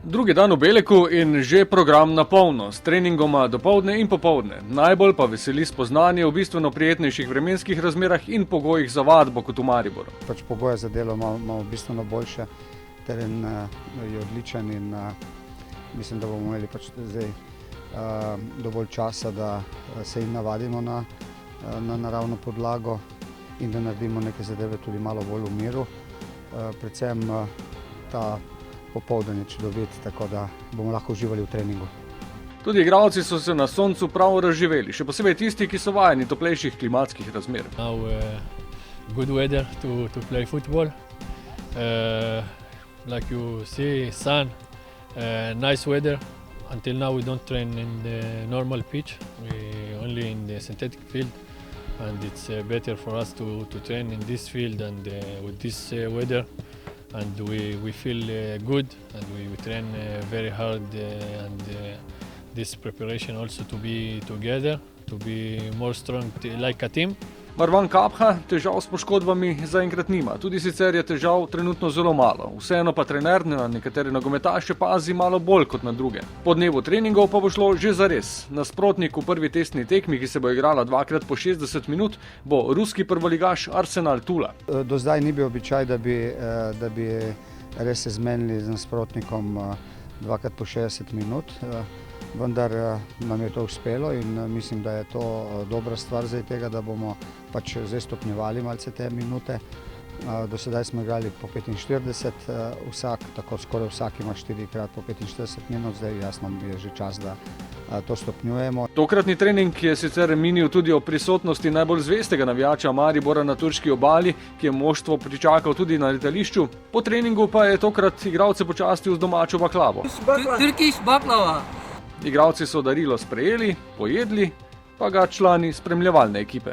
Drugi dan v Beleku in že program na polno, s treningoma dopoldne in popoldne. Najbolj pa veseli spoznanje v bistveno prijetnejših vremenskih razmerah in pogojih za vadbo kot v Mariboru. Pogoje za delo imamo bistveno boljše, teren je odličen in mislim, da bomo imeli zdaj dovolj časa, da se jim navadimo na naravno podlago in da naredimo neke zadeve tudi malo bolj v miru. Predvsem ta popoldan je čudovit, tako da bomo lahko uživali v treningu. Tudi igralci so se na soncu prav razživeli, še posebej tisti, ki so vajeni toplejših klimatskih razmer. Now good weather to play football. Like you see, sun, nice weather. Until now we don't train in the normal pitch, we only in the synthetic field, and it's better for us to train in this field and with this weather. And we feel good, and we train very hard, and this preparation also to be together, to be more strong like a team. Marwan Kapha težav s poškodbami zaenkrat nima, tudi sicer je težav trenutno zelo malo. Vseeno pa trener na nekatere nogometaše pazi malo bolj kot na druge. Po dnevu treningov pa bo šlo že zares. Nasprotnik v prvi testni tekmi, ki se bo igrala dvakrat po 60 minut, bo ruski prvoligaš Arsenal Tula. Do zdaj ni bil običaj, da bi res se zmenili z nasprotnikom dvakrat po 60 minut. Vendar nam je to uspelo in mislim, da je to dobra stvar zdaj tega, da bomo zdaj stopnjevali malce te minute. Do sedaj smo igrali po 45, tako skoraj vsak ima 4x po 45 minut, zdaj jasno je že čas, da to stopnjujemo. Tokratni trening je sicer minil tudi o prisotnosti najbolj zvestega navijača Maribora na turški obali, ki je moštvo pričakal tudi na letališču. Po treningu pa je tokrat igralce počastil z domačo baklavo. Turkish baklava. Igralci so darilo sprejeli, pojedli, pa ga člani spremljevalne ekipe.